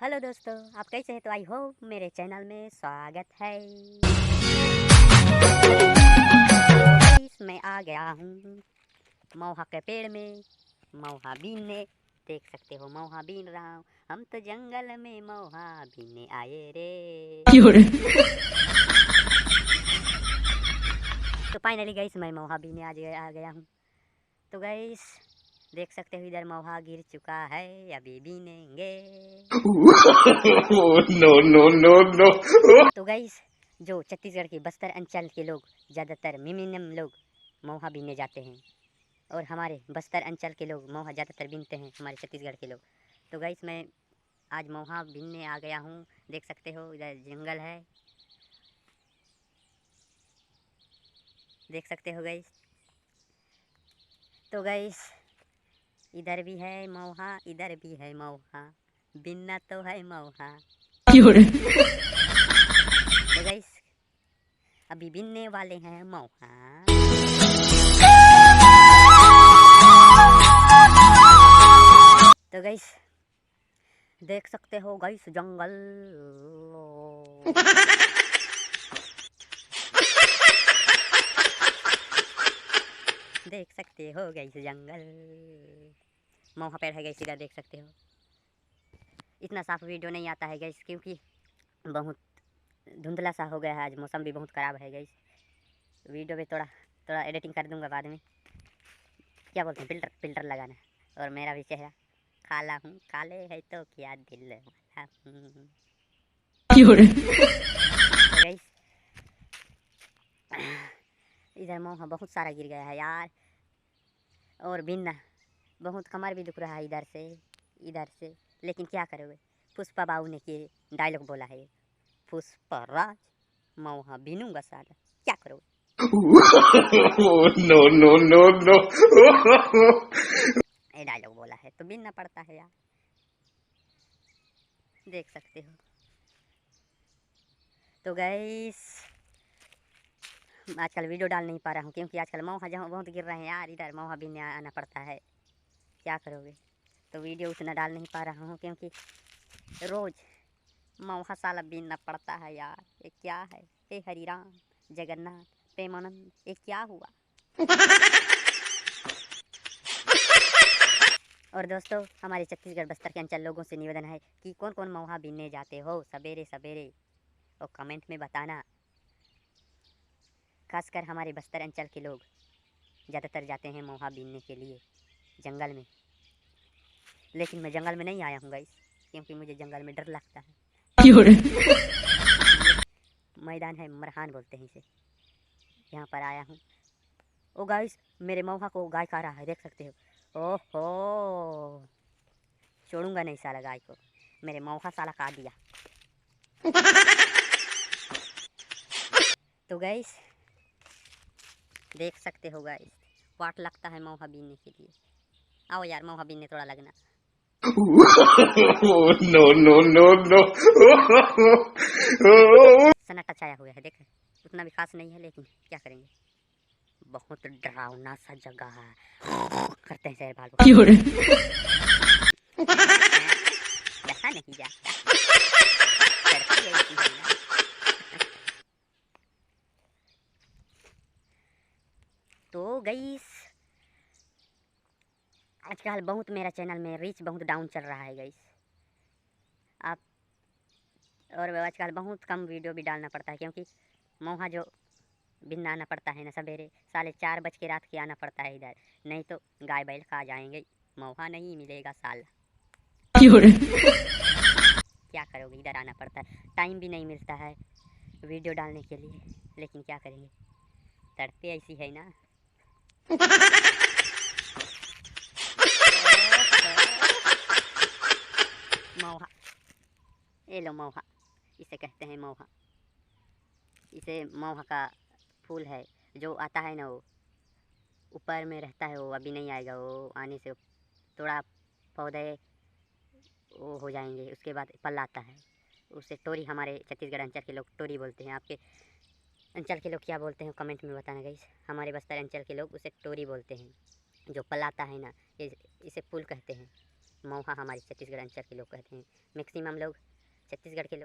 Hello दोस्तों, आप कैसे हैं? तो आई होप मेरे चैनल में स्वागत है। मैं आ गया हूँ मौहा के पेड़ में मौहा बीनने। देख सकते हो मौहा बीन रहा हूँ। हम तो जंगल में मौहा बीनने आए रे। तो फाइनली गाइस मैं मौहा बीनने आ गया हूँ। तो गाइस देख सकते हो इधर मौहा गिर चुका है, अभी बीनेंगे। No no no no. तो गाइस जो छत्तीसगढ़ के बस्तर अंचल के लोग ज़्यादातर मिनिमम लोग मौहा बीनने जाते हैं, और हमारे बस्तर अंचल के लोग मौहा ज़्यादातर बीनते हैं, हमारे छत्तीसगढ़ के लोग। तो गाइस मैं आज मौहा बीनने आ गया हूँ। देख सकते हो इधर जंगल है, देख सकते हो गाइस। तो गाइस इधर भी है मौहा, इधर भी है मौहा, बीनना तो है मौहा। तो गाइस अभी बीनने वाले हैं मौहा। तो गाइस देख सकते हो गाइस जंगल। देख सकते हो गाइस जंगल। मौहा पेड़ है गाइस, इधर देख सकते हो। इतना साफ वीडियो नहीं आता है गाइस, क्योंकि बहुत धुंधला सा हो गया है आज, मौसम भी बहुत ख़राब है गाइस। वीडियो में थोड़ा थोड़ा एडिटिंग कर दूंगा बाद में। क्या बोलते हैं, फिल्टर फिल्टर लगाना। और मेरा भी चेहरा काला हूँ, काले है तो क्या दिल वाला हूँ। तो गाइस इधर मौहा बहुत सारा गिर गया है यार, और बिना बहुत कमर भी दुख रहा है इधर से। लेकिन क्या करोगे, पुष्पा बाबू ने के डायलॉग बोला है, पुष्पराज मौहा बीनूंगा साला, क्या करोगे। No no no no. ये डायलॉग बोला है तो बीनना पड़ता है यार, देख सकते हो। तो गाइस आजकल वीडियो डाल नहीं पा रहा हूँ, क्योंकि आजकल मौहा जहाँ बहुत गिर रहे हैं यार, इधर मौहा बीनने आना पड़ता है, क्या करोगे। तो वीडियो उतना डाल नहीं पा रहा हूँ, क्योंकि रोज़ मौहा साला बीनना पड़ता है यार। ये क्या है, हे हरि राम जगन्नाथ प्रेमानंद, ये क्या हुआ। और दोस्तों हमारे छत्तीसगढ़ बस्तर के अंचल लोगों से निवेदन है कि कौन कौन मौहा बीनने जाते हो सवेरे सवेरे, और कमेंट में बताना। खासकर हमारे बस्तर अंचल के लोग ज़्यादातर जाते हैं मौहा बीनने के लिए जंगल में। लेकिन मैं जंगल में नहीं आया हूँ गाइस, क्योंकि मुझे जंगल में डर लगता है। मैदान है, मरहान बोलते हैं इसे, यहाँ पर आया हूँ। ओ गाइस मेरे मौहा को गाय खा रहा है, देख सकते हो। ओहो छोड़ूंगा नहीं साला गाय को, मेरे मौहा साला खा दिया। तो गाइस देख सकते हो गाइस, वाट लगता है मौहा बीनने के लिए। आओ यार मौहा बीनने थोड़ा लगना। No no no no. सन्नाटा छाया हुआ है, देख उतना भी खास नहीं है, लेकिन क्या करेंगे, बहुत डरावना सा जगह है। करते हैं शेर भालू, ऐसा नहीं जाता, करती ऐसी है ना। तो गाइस आजकल बहुत मेरा चैनल में रीच बहुत डाउन चल रहा है गाइस। आप और आजकल बहुत कम वीडियो भी डालना पड़ता है, क्योंकि मौहा जो बिन आना पड़ता है ना, सवेरे 4:30 बज के रात के आना पड़ता है इधर, नहीं तो गाय बैल खा जाएंगे, मौहा नहीं मिलेगा साला। क्या करोगे, इधर आना पड़ता है, टाइम भी नहीं मिलता है वीडियो डालने के लिए, लेकिन क्या करेंगे, तड़पे ऐसी है ना। मौहा, ये लो मौहा, इसे कहते हैं मौहा। इसे मौहा का फूल है जो आता है ना, वो ऊपर में रहता है, वो अभी नहीं आएगा, वो आने से थोड़ा पौधे वो हो जाएंगे, उसके बाद फल आता है, उसे टोरी, हमारे छत्तीसगढ़ अंचल के लोग टोरी बोलते हैं। आपके अंचल के लोग क्या बोलते हैं कमेंट में बताना गाइस। हमारे बस्तर अंचल के लोग उसे टोरी बोलते हैं। जो फल आता है ना, इसे फूल कहते हैं। मौहा हमारे छत्तीसगढ़ अंचल के लोग कहते हैं। मैक्सिमम लोग छत्तीसगढ़ के लोग